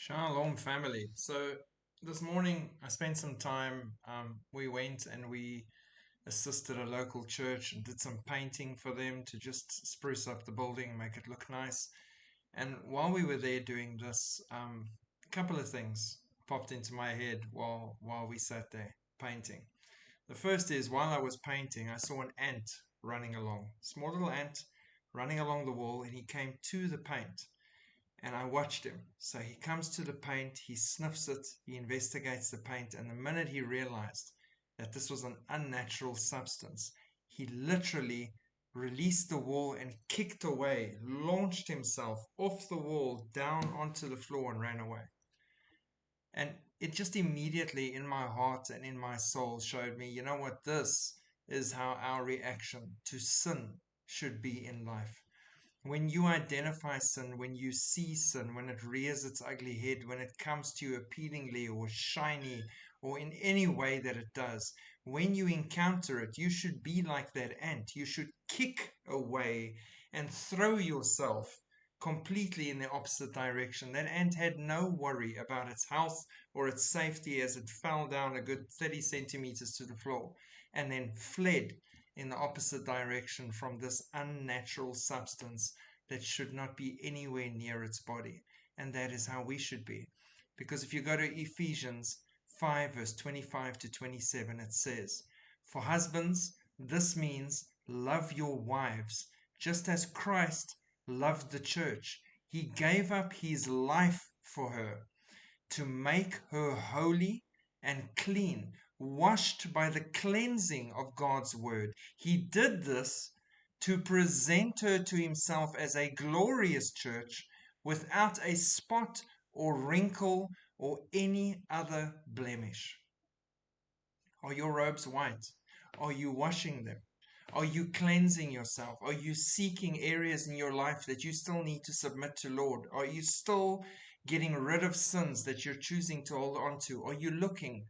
Shalom, family. So this morning I spent some time. We went and we assisted a local church and did some painting for them to just spruce up the building and make it look nice. And while we were there doing this, a couple of things popped into my head while we sat there painting. The first is, while I was painting, I saw an ant running along, small little ant running along the wall, and he came to the paint. And I watched him. So he comes to the paint, he sniffs it, he investigates the paint, and the minute he realized that this was an unnatural substance, he literally released the wall and kicked away, launched himself off the wall down onto the floor and ran away. And it just immediately in my heart and in my soul showed me, you know what, this is how our reaction to sin should be in life. When you identify sin, when you see sin, when it rears its ugly head, when it comes to you appealingly or shiny or in any way that it does, when you encounter it, you should be like that ant. You should kick away and throw yourself completely in the opposite direction. That ant had no worry about its health or its safety as it fell down a good 30 centimeters to the floor and then fled in the opposite direction from this unnatural substance that should not be anywhere near its body. And that is how we should be. Because if you go to Ephesians 5 verse 25 to 27, it says, "For husbands, this means love your wives, just as Christ loved the church. He gave up his life for her, to make her holy and clean, washed by the cleansing of God's word. He did this to present her to himself as a glorious church without a spot or wrinkle or any other blemish." Are your robes white? Are you washing them? Are you cleansing yourself? Are you seeking areas in your life that you still need to submit to Lord? Are you still getting rid of sins that you're choosing to hold on to? Are you looking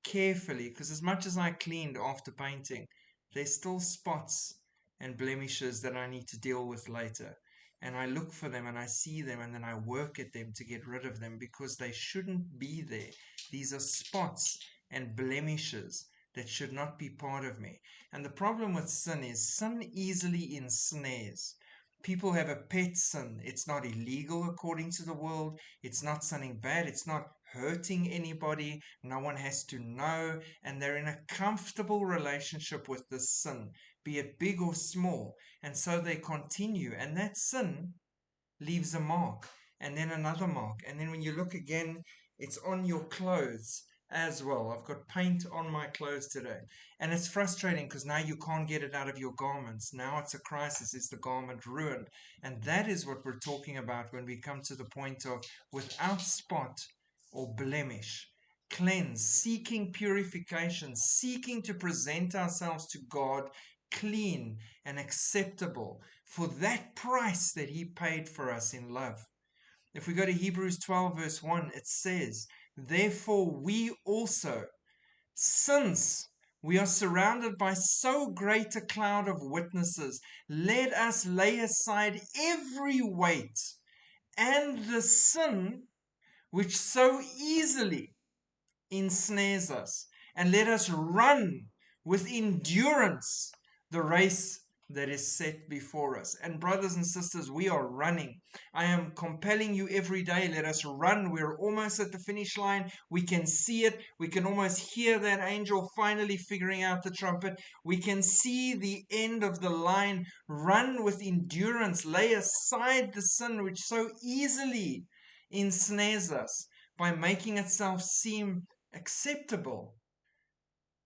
carefully? Because as much as I cleaned after painting, there's still spots and blemishes that I need to deal with later. And I look for them and I see them and then I work at them to get rid of them because they shouldn't be there. These are spots and blemishes that should not be part of me. And the problem with sin is sin easily ensnares. People have a pet sin. It's not illegal according to the world. It's not something bad. It's not hurting anybody. No one has to know. And they're in a comfortable relationship with this sin, be it big or small. And so they continue. And that sin leaves a mark and then another mark. And then when you look again, it's on your clothes as well. I've got paint on my clothes today. And it's frustrating because now you can't get it out of your garments. Now it's a crisis. Is the garment ruined? And that is what we're talking about when we come to the point of without spot or blemish, cleanse, seeking purification, seeking to present ourselves to God clean and acceptable for that price that he paid for us in love. If we go to Hebrews 12 verse 1, it says, "Therefore we also, since we are surrounded by so great a cloud of witnesses, let us lay aside every weight and the sin which so easily ensnares us, and let us run with endurance the race that is set before us." And brothers and sisters, we are running. I am compelling you every day, let us run. We're almost at the finish line. We can see it. We can almost hear that angel finally figuring out the trumpet. We can see the end of the line. Run with endurance. Lay aside the sin which so easily ensnares us by making itself seem acceptable,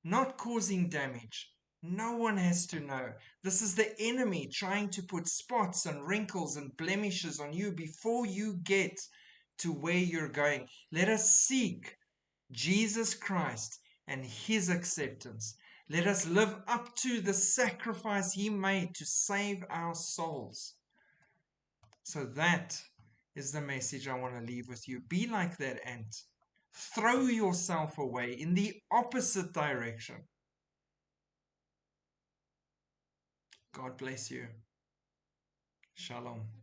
not causing damage. No one has to know. This is the enemy trying to put spots and wrinkles and blemishes on you before you get to where you're going. Let us seek Jesus Christ and his acceptance. Let us live up to the sacrifice he made to save our souls. So that is the message I want to leave with you. Be like that ant. Throw yourself away in the opposite direction. God bless you. Shalom.